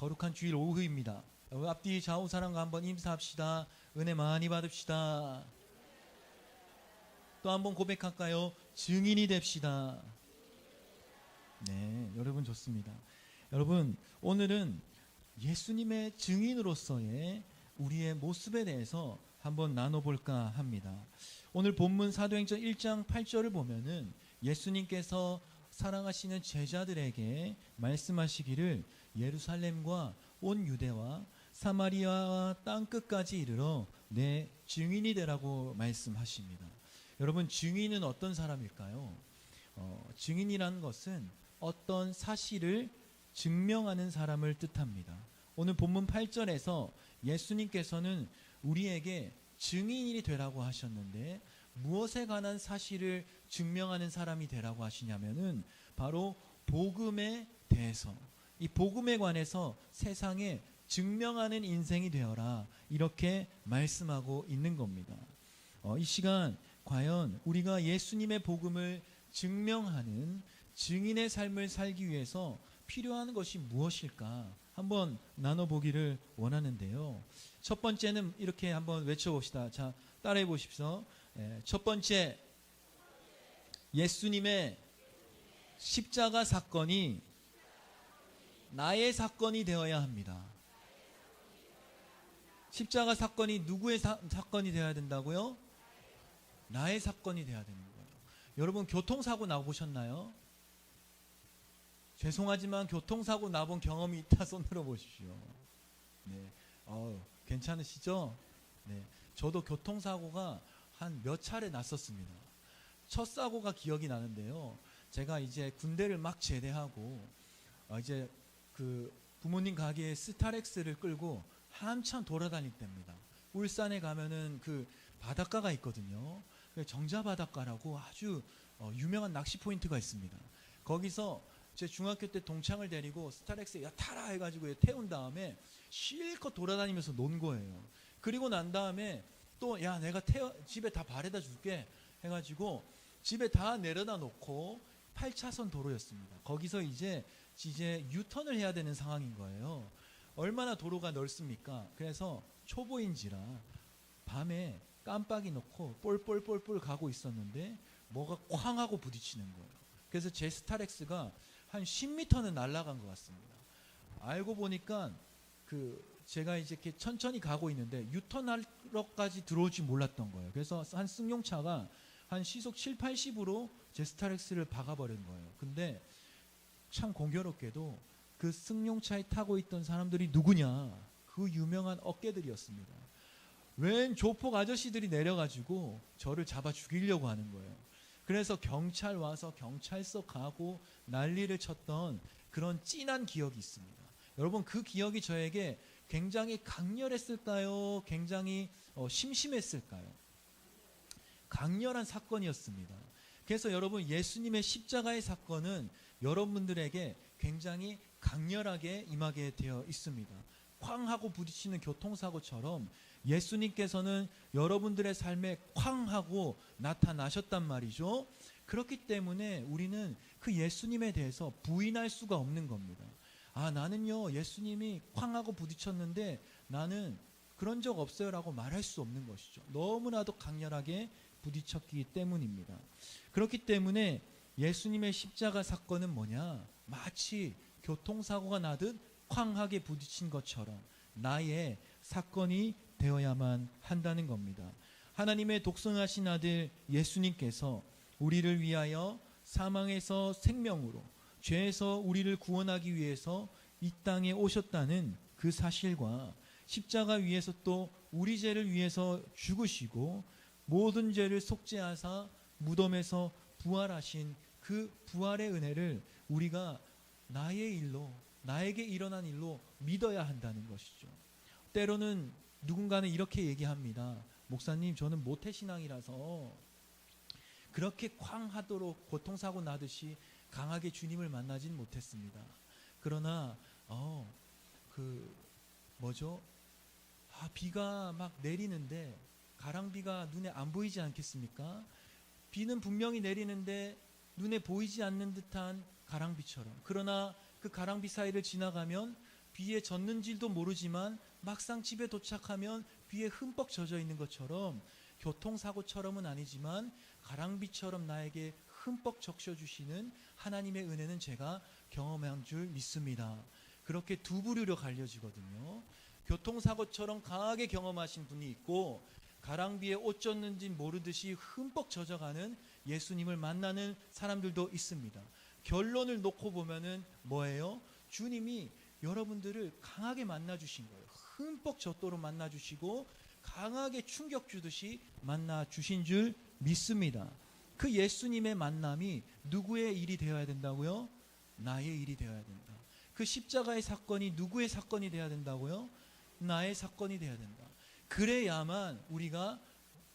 거룩한 주일 오후입니다. 앞뒤 좌우 사람과 한번 인사합시다. 은혜 많이 받읍시다. 또 한번 고백할까요? 증인이 됩시다. 네, 여러분 좋습니다. 여러분, 오늘은 예수님의 증인으로서의 우리의 모습에 대해서 한번 나눠볼까 합니다. 오늘 본문 사도행전 1장 8절을 보면은 예수님께서 사랑하시는 제자들에게 말씀하시기를 예루살렘과 온 유대와 사마리아와 땅끝까지 이르러 내 증인이 되라고 말씀하십니다. 여러분, 증인은 어떤 사람일까요? 증인이라는 것은 어떤 사실을 증명하는 사람을 뜻합니다. 오늘 본문 8절에서 예수님께서는 우리에게 증인이 되라고 하셨는데 무엇에 관한 사실을 증명하는 사람이 되라고 하시냐면은 바로 복음에 대해서, 이 복음에 관해서 세상에 증명하는 인생이 되어라, 이렇게 말씀하고 있는 겁니다. 이 시간 과연 우리가 예수님의 복음을 증명하는 증인의 삶을 살기 위해서 필요한 것이 무엇일까 한번 나눠보기를 원하는데요. 첫 번째는 이렇게 한번 외쳐봅시다. 자, 따라해 보십시오. 첫 번째, 예수님의 십자가 사건이 나의 사건이 되어야 합니다. 십자가 사건이 누구의 사건이 되어야 된다고요? 나의 사건이 되어야 되는 거예요. 여러분, 교통사고 나보셨나요? 죄송하지만 교통사고 나본 경험이 있다 손 들어보십시오. 네, 괜찮으시죠? 네, 저도 교통사고가 한 몇 차례 났었습니다. 첫 사고가 기억이 나는데요. 제가 이제 군대를 막 제대하고 이제 그 부모님 가게에 스타렉스를 끌고 한참 돌아다닐 때입니다. 울산에 가면은 그 바닷가가 있거든요. 정자 바닷가라고 아주 유명한 낚시 포인트가 있습니다. 거기서 제 중학교 때 동창을 데리고 스타렉스에 야 타라 해가지고 태운 다음에 실컷 돌아다니면서 논 거예요. 그리고 난 다음에 또 야 내가 집에 다 바래다 줄게 해가지고 집에 다 내려다 놓고 8차선 도로였습니다. 거기서 이제 유턴을 해야 되는 상황인 거예요. 얼마나 도로가 넓습니까? 그래서 초보인지라 밤에 깜빡이 놓고 볼볼볼볼 가고 있었는데 뭐가 쾅 하고 부딪히는 거예요. 그래서 제 스타렉스가 한 10m는 날아간 것 같습니다. 알고 보니까 제가 이제 이렇게 천천히 가고 있는데 유턴하러까지 들어올지 몰랐던 거예요. 그래서 한 승용차가 한 시속 7, 80으로 제 스타렉스를 박아버린 거예요. 근데 참 공교롭게도 그 승용차에 타고 있던 사람들이 누구냐? 그 유명한 어깨들이었습니다. 웬 조폭 아저씨들이 내려가지고 저를 잡아 죽이려고 하는 거예요. 그래서 경찰 와서 경찰서 가고 난리를 쳤던 그런 찐한 기억이 있습니다. 여러분, 그 기억이 저에게 굉장히 강렬했을까요? 굉장히 심심했을까요? 강렬한 사건이었습니다. 그래서 여러분, 예수님의 십자가의 사건은 여러분들에게 굉장히 강렬하게 임하게 되어 있습니다. 쾅 하고 부딪히는 교통사고처럼 예수님께서는 여러분들의 삶에 쾅 하고 나타나셨단 말이죠. 그렇기 때문에 우리는 그 예수님에 대해서 부인할 수가 없는 겁니다. 나는요 예수님이 쾅 하고 부딪혔는데 나는 그런 적 없어요 라고 말할 수 없는 것이죠. 너무나도 강렬하게 부딪혔기 때문입니다. 그렇기 때문에 예수님의 십자가 사건은 뭐냐? 마치 교통사고가 나듯 쾅하게 부딪힌 것처럼 나의 사건이 되어야만 한다는 겁니다. 하나님의 독생하신 아들 예수님께서 우리를 위하여 사망에서 생명으로, 죄에서 우리를 구원하기 위해서 이 땅에 오셨다는 그 사실과 십자가 위에서 또 우리 죄를 위해서 죽으시고 모든 죄를 속죄하사 무덤에서 부활하신 그 부활의 은혜를 우리가 나에게 일어난 일로 믿어야 한다는 것이죠. 때로는 누군가는 이렇게 얘기합니다. 목사님, 저는 모태신앙이라서 그렇게 쾅 하도록 고통사고 나듯이 강하게 주님을 만나진 못했습니다. 그러나 비가 막 내리는데 가랑비가 눈에 안 보이지 않겠습니까? 비는 분명히 내리는데 눈에 보이지 않는 듯한 가랑비처럼. 그러나 그 가랑비 사이를 지나가면 비에 젖는지도 모르지만 막상 집에 도착하면 비에 흠뻑 젖어 있는 것처럼, 교통사고처럼은 아니지만 가랑비처럼 나에게 흠뻑 적셔주시는 하나님의 은혜는 제가 경험한 줄 믿습니다. 그렇게 두 부류로 갈려지거든요. 교통사고처럼 강하게 경험하신 분이 있고, 가랑비에 옷 젖는지 모르듯이 흠뻑 젖어가는 예수님을 만나는 사람들도 있습니다. 결론을 놓고 보면은 뭐예요? 주님이 여러분들을 강하게 만나주신 거예요. 흠뻑 젖도록 만나주시고 강하게 충격 주듯이 만나주신 줄 믿습니다. 그 예수님의 만남이 누구의 일이 되어야 된다고요? 나의 일이 되어야 된다. 그 십자가의 사건이 누구의 사건이 되어야 된다고요? 나의 사건이 되어야 된다. 그래야만 우리가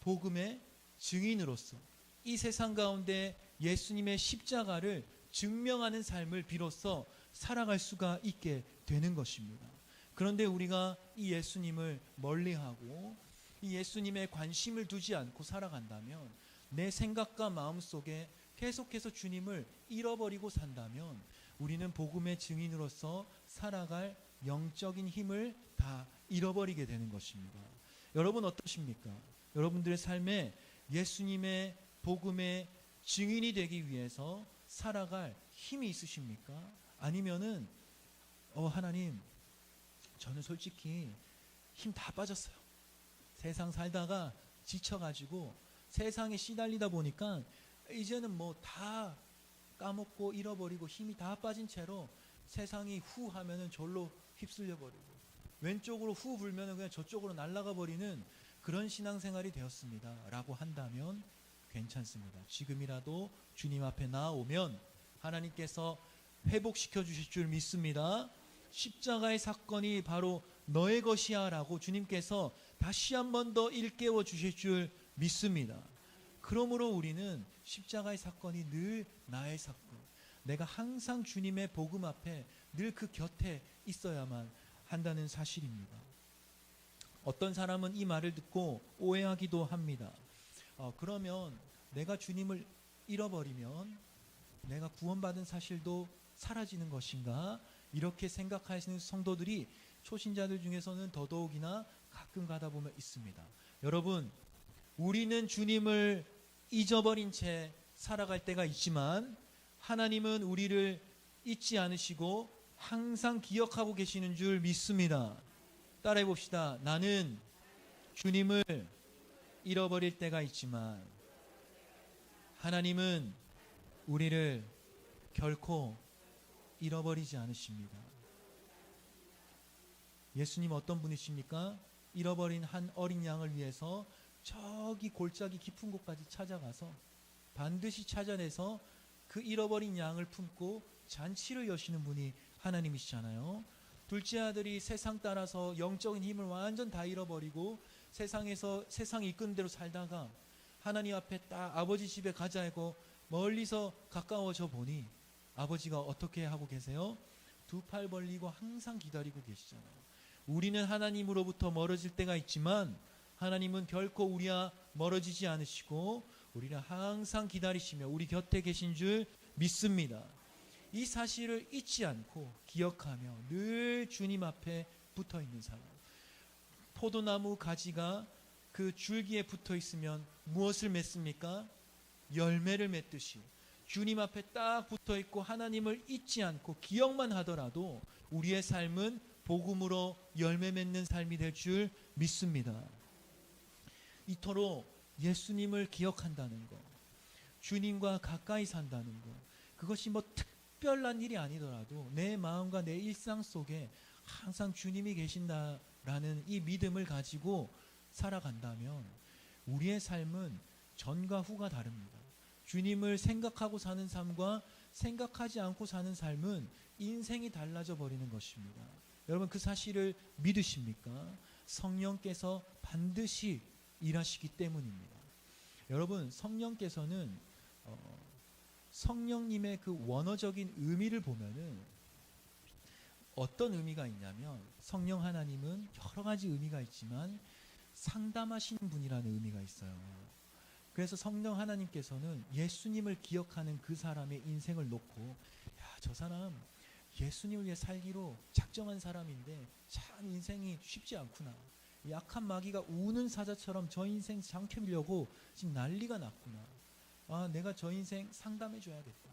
복음의 증인으로서 이 세상 가운데 예수님의 십자가를 증명하는 삶을 비로소 살아갈 수가 있게 되는 것입니다. 그런데 우리가 이 예수님을 멀리하고 이 예수님의 관심을 두지 않고 살아간다면, 내 생각과 마음 속에 계속해서 주님을 잃어버리고 산다면 우리는 복음의 증인으로서 살아갈 영적인 힘을 다 잃어버리게 되는 것입니다. 여러분 어떠십니까? 여러분들의 삶에 예수님의 복음의 증인이 되기 위해서 살아갈 힘이 있으십니까? 아니면은 하나님, 저는 솔직히 힘 다 빠졌어요. 세상 살다가 지쳐가지고 세상에 시달리다 보니까 이제는 뭐 다 까먹고 잃어버리고 힘이 다 빠진 채로 세상이 후 하면은 절로 휩쓸려 버리고 왼쪽으로 후 불면은 그냥 저쪽으로 날아가 버리는 그런 신앙생활이 되었습니다 라고 한다면 괜찮습니다. 지금이라도 주님 앞에 나아오면 하나님께서 회복시켜 주실 줄 믿습니다. 십자가의 사건이 바로 너의 것이야 라고 주님께서 다시 한 번 더 일깨워 주실 줄 믿습니다. 그러므로 우리는 십자가의 사건이 늘 나의 사건, 내가 항상 주님의 복음 앞에 늘 그 곁에 있어야만 한다는 사실입니다. 어떤 사람은 이 말을 듣고 오해하기도 합니다. 그러면 내가 주님을 잃어버리면 내가 구원받은 사실도 사라지는 것인가? 이렇게 생각하시는 성도들이 초신자들 중에서는 더더욱이나 가끔 가다 보면 있습니다. 여러분, 우리는 주님을 잊어버린 채 살아갈 때가 있지만 하나님은 우리를 잊지 않으시고 항상 기억하고 계시는 줄 믿습니다. 따라해 봅시다. 나는 주님을 잃어버릴 때가 있지만 하나님은 우리를 결코 잃어버리지 않으십니다. 예수님 어떤 분이십니까? 잃어버린 한 어린 양을 위해서 저기 골짜기 깊은 곳까지 찾아가서 반드시 찾아내서 그 잃어버린 양을 품고 잔치를 여시는 분이 하나님이시잖아요. 둘째 아들이 세상 따라서 영적인 힘을 완전 다 잃어버리고 세상에서 세상 이끄는 대로 살다가 하나님 앞에 딱 아버지 집에 가자 하고 멀리서 가까워져 보니 아버지가 어떻게 하고 계세요? 두 팔 벌리고 항상 기다리고 계시잖아요. 우리는 하나님으로부터 멀어질 때가 있지만 하나님은 결코 우리와 멀어지지 않으시고 우리를 항상 기다리시며 우리 곁에 계신 줄 믿습니다. 이 사실을 잊지 않고 기억하며 늘 주님 앞에 붙어 있는 사람. 포도나무 가지가 그 줄기에 붙어 있으면 무엇을 맺습니까? 열매를 맺듯이 주님 앞에 딱 붙어 있고 하나님을 잊지 않고 기억만 하더라도 우리의 삶은 복음으로 열매 맺는 삶이 될 줄 믿습니다. 이토록 예수님을 기억한다는 것, 주님과 가까이 산다는 것, 그것이 뭐 특별한 일이 아니더라도 내 마음과 내 일상 속에 항상 주님이 계신다라는 이 믿음을 가지고 살아간다면 우리의 삶은 전과 후가 다릅니다. 주님을 생각하고 사는 삶과 생각하지 않고 사는 삶은 인생이 달라져 버리는 것입니다. 여러분 그 사실을 믿으십니까? 성령께서 반드시 일하시기 때문입니다. 여러분 성령께서는 성령님의 그 원어적인 의미를 보면은 어떤 의미가 있냐면 성령 하나님은 여러 가지 의미가 있지만 상담하시는 분이라는 의미가 있어요. 그래서 성령 하나님께서는 예수님을 기억하는 그 사람의 인생을 놓고 야, 저 사람 예수님을 위해 살기로 작정한 사람인데 참 인생이 쉽지 않구나. 약한 마귀가 우는 사자처럼 저 인생 장켜밀려고 지금 난리가 났구나. 아, 내가 저 인생 상담해 줘야겠다.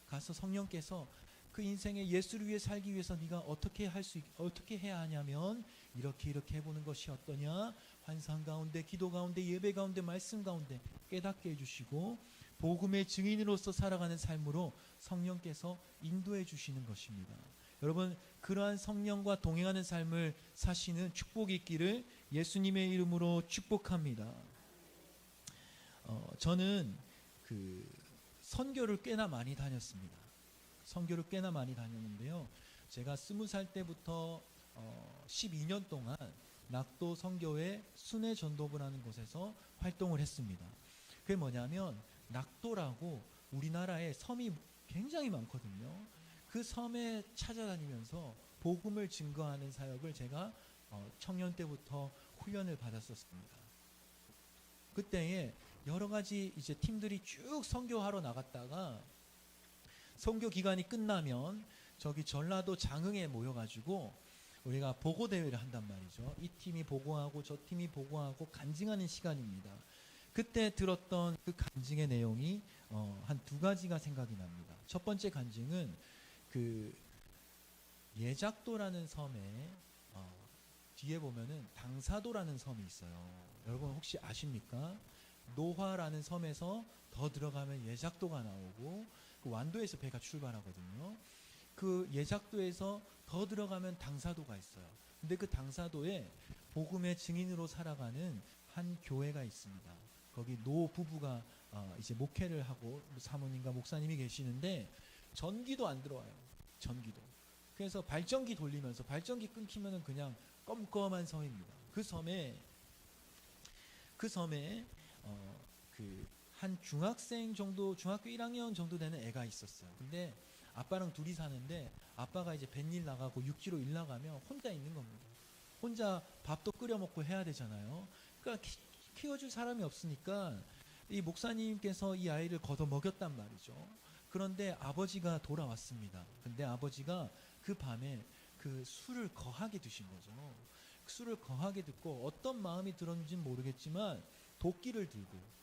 가서 성령께서 그 인생에 예수를 위해 살기 위해서 네가 어떻게 해야 하냐면 이렇게 해보는 것이 어떠냐. 환상 가운데, 기도 가운데, 예배 가운데, 말씀 가운데 깨닫게 해주시고 복음의 증인으로서 살아가는 삶으로 성령께서 인도해 주시는 것입니다. 여러분, 그러한 성령과 동행하는 삶을 사시는 축복이 있기를 예수님의 이름으로 축복합니다. 저는 그 선교를 꽤나 많이 다녔습니다. 선교를 꽤나 많이 다녔는데요. 제가 20살 때부터 12년 동안 낙도 선교회 순회 전도부라는 곳에서 활동을 했습니다. 그게 뭐냐면 낙도라고 우리나라에 섬이 굉장히 많거든요. 그 섬에 찾아다니면서 복음을 증거하는 사역을 제가 청년 때부터 훈련을 받았었습니다. 그때에 여러 가지 이제 팀들이 쭉 선교하러 나갔다가 선교 기간이 끝나면 저기 전라도 장흥에 모여가지고 우리가 보고 대회를 한단 말이죠. 이 팀이 보고하고 저 팀이 보고하고 간증하는 시간입니다. 그때 들었던 그 간증의 내용이 한 두 가지가 생각이 납니다. 첫 번째 간증은 그 예작도라는 섬에 뒤에 보면은 당사도라는 섬이 있어요. 여러분 혹시 아십니까? 노화라는 섬에서 더 들어가면 예작도가 나오고 그 완도에서 배가 출발하거든요. 그 예작도에서 더 들어가면 당사도가 있어요. 근데 그 당사도에 복음의 증인으로 살아가는 한 교회가 있습니다. 거기 노 부부가 이제 목회를 하고 사모님과 목사님이 계시는데 전기도 안 들어와요. 전기도. 그래서 발전기 돌리면서 발전기 끊기면은 그냥 껌껌한 섬입니다. 그 섬에 그 한 중학생 정도, 중학교 1학년 정도 되는 애가 있었어요. 근데 아빠랑 둘이 사는데 아빠가 이제 뱃일 나가고 육지로 일 나가면 혼자 있는 겁니다. 혼자 밥도 끓여 먹고 해야 되잖아요. 그러니까 키워줄 사람이 없으니까 이 목사님께서 이 아이를 걷어 먹였단 말이죠. 그런데 아버지가 돌아왔습니다. 근데 아버지가 그 밤에 그 술을 거하게 드신 거죠. 술을 거하게 듣고 어떤 마음이 들었는지는 모르겠지만 도끼를 들고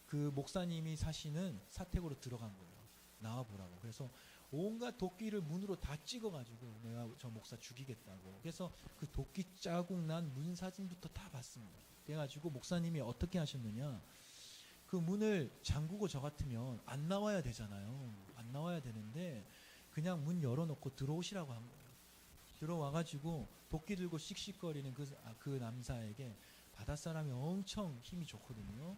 그 목사님이 사시는 사택으로 들어간 거예요. 나와보라고. 그래서 온갖 도끼를 문으로 다 찍어가지고 내가 저 목사 죽이겠다고. 그래서 그 도끼 자국 난 문 사진부터 다 봤습니다. 그래가지고 목사님이 어떻게 하셨느냐. 그 문을 잠그고 저 같으면 안 나와야 되잖아요. 안 나와야 되는데 그냥 문 열어놓고 들어오시라고 한 거예요. 들어와가지고 도끼 들고 씩씩거리는 그 남자에게 바닷사람이 엄청 힘이 좋거든요.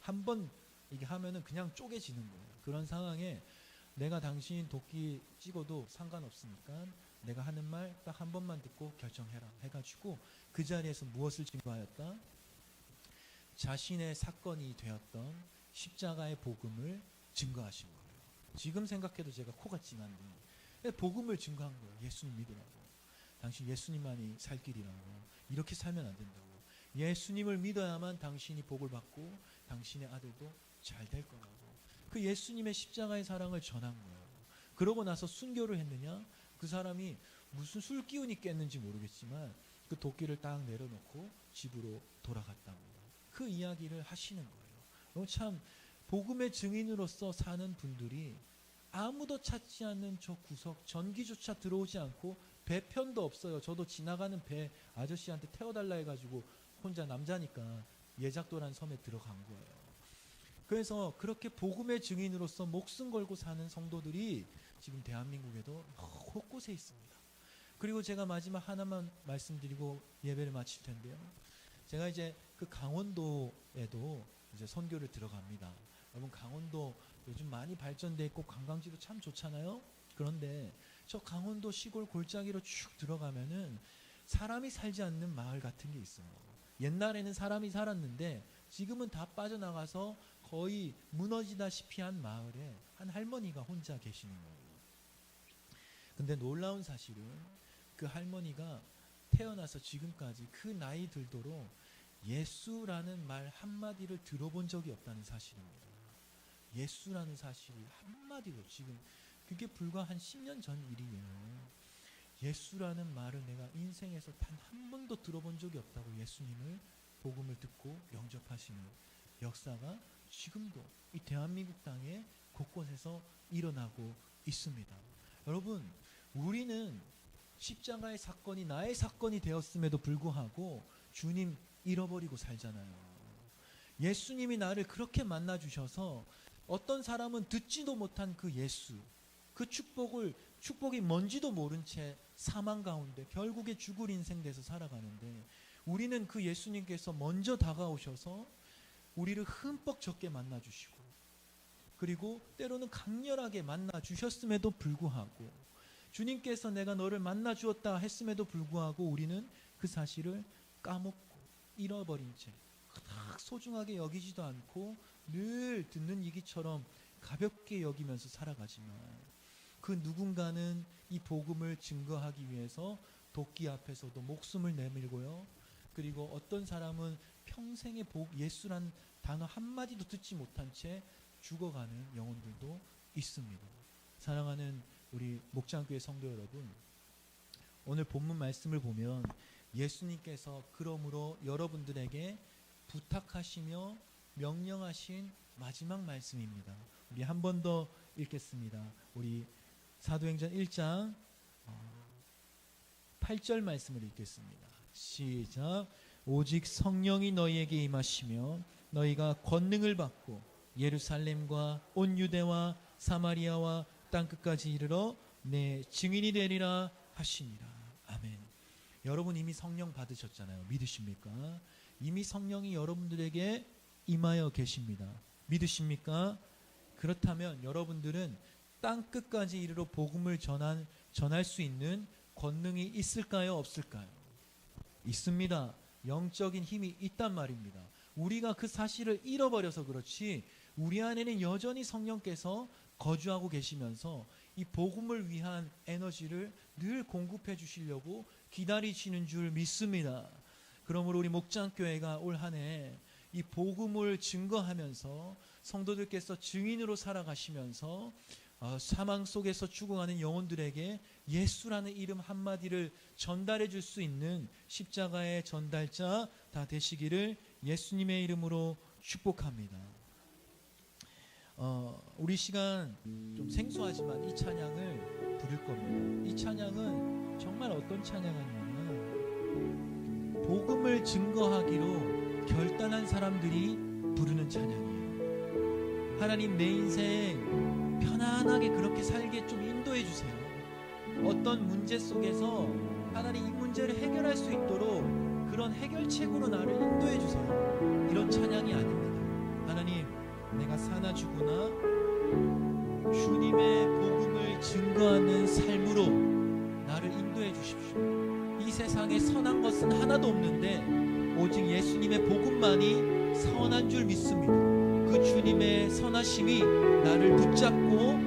한번 이게 하면은 그냥 쪼개지는 거예요. 그런 상황에 내가 당신 도끼 찍어도 상관없으니까 내가 하는 말 딱 한 번만 듣고 결정해라 해가지고 그 자리에서 무엇을 증거하였다? 자신의 사건이 되었던 십자가의 복음을 증거하신 거예요. 지금 생각해도 제가 코가 찡한데 복음을 증거한 거예요. 예수님 믿으라고. 당신 예수님만이 살 길이라고. 이렇게 살면 안 된다고. 예수님을 믿어야만 당신이 복을 받고 당신의 아들도 잘 될 거라고. 그 예수님의 십자가의 사랑을 전한 거예요. 그러고 나서 순교를 했느냐? 그 사람이 무슨 술 기운이 깼는지 모르겠지만 그 도끼를 딱 내려놓고 집으로 돌아갔답니다. 그 이야기를 하시는 거예요. 참 복음의 증인으로서 사는 분들이 아무도 찾지 않는 저 구석, 전기조차 들어오지 않고 배편도 없어요. 저도 지나가는 배 아저씨한테 태워달라 해가지고 혼자 남자니까 예작도라는 섬에 들어간 거예요. 그래서 그렇게 복음의 증인으로서 목숨 걸고 사는 성도들이 지금 대한민국에도 곳곳에 있습니다. 그리고 제가 마지막 하나만 말씀드리고 예배를 마칠 텐데요. 제가 이제 그 강원도에도 이제 선교를 들어갑니다. 여러분 강원도 요즘 많이 발전돼 있고 관광지도 참 좋잖아요. 그런데 저 강원도 시골 골짜기로 쭉 들어가면은 사람이 살지 않는 마을 같은 게 있어요. 옛날에는 사람이 살았는데 지금은 다 빠져나가서 거의 무너지다시피 한 마을에 한 할머니가 혼자 계시는 거예요. 근데 놀라운 사실은 그 할머니가 태어나서 지금까지 그 나이 들도록 예수라는 말 한마디를 들어본 적이 없다는 사실입니다. 예수라는 사실이 한마디로 지금 그게 불과 한 10년 전 일이에요. 예수라는 말을 내가 인생에서 단 한 번도 들어본 적이 없다고 예수님을 복음을 듣고 영접하시는 역사가 지금도 이 대한민국 땅에 곳곳에서 일어나고 있습니다. 여러분, 우리는 십자가의 사건이 나의 사건이 되었음에도 불구하고 주님 잃어버리고 살잖아요. 예수님이 나를 그렇게 만나주셔서 어떤 사람은 듣지도 못한 그 예수, 그 축복이 뭔지도 모른 채 사망 가운데 결국에 죽을 인생 돼서 살아가는데, 우리는 그 예수님께서 먼저 다가오셔서 우리를 흠뻑 적게 만나주시고, 그리고 때로는 강렬하게 만나주셨음에도 불구하고, 주님께서 내가 너를 만나주었다 했음에도 불구하고 우리는 그 사실을 까먹고 잃어버린 채 그닥 소중하게 여기지도 않고 늘 듣는 얘기처럼 가볍게 여기면서 살아가지만, 그 누군가는 이 복음을 증거하기 위해서 도끼 앞에서도 목숨을 내밀고요, 그리고 어떤 사람은 평생의 예수란 단어 한마디도 듣지 못한 채 죽어가는 영혼들도 있습니다. 사랑하는 우리 목장교회 성도 여러분, 오늘 본문 말씀을 보면 예수님께서 그러므로 여러분들에게 부탁하시며 명령하신 마지막 말씀입니다. 우리 한 번 더 읽겠습니다. 우리 사도행전 1장 8절 말씀을 읽겠습니다. 시작. 오직 성령이 너희에게 임하시며 너희가 권능을 받고 예루살렘과 온 유대와 사마리아와 땅끝까지 이르러 내 증인이 되리라 하시니라. 아멘. 여러분 이미 성령 받으셨잖아요. 믿으십니까? 이미 성령이 여러분들에게 임하여 계십니다. 믿으십니까? 그렇다면 여러분들은 땅끝까지 이르러 복음을 전할 수 있는 권능이 있을까요? 없을까요? 있습니다. 영적인 힘이 있단 말입니다. 우리가 그 사실을 잃어버려서 그렇지, 우리 안에는 여전히 성령께서 거주하고 계시면서 이 복음을 위한 에너지를 늘 공급해 주시려고 기다리시는 줄 믿습니다. 그러므로 우리 목장교회가 올 한 해 이 복음을 증거하면서 성도들께서 증인으로 살아가시면서 사망 속에서 죽어가는 영혼들에게 예수라는 이름 한마디를 전달해 줄 수 있는 십자가의 전달자 다 되시기를 예수님의 이름으로 축복합니다. 우리 시간 좀 생소하지만 이 찬양을 부를 겁니다. 이 찬양은 정말 어떤 찬양이냐면 복음을 증거하기로 결단한 사람들이 부르는 찬양이에요. 하나님, 내 인생 편안하게 그렇게 살게 좀 인도해 주세요. 어떤 문제 속에서 하나님 이 문제를 해결할 수 있도록 그런 해결책으로 나를 인도해 주세요. 이런 찬양이 아닙니다. 하나님, 내가 사나 죽으나 주님의 복음을 증거하는 삶으로 나를 인도해 주십시오. 이 세상에 선한 것은 하나도 없는데 오직 예수님의 복음만이 선한 줄 믿습니다. 그 주님의 선하심이 나를 붙잡고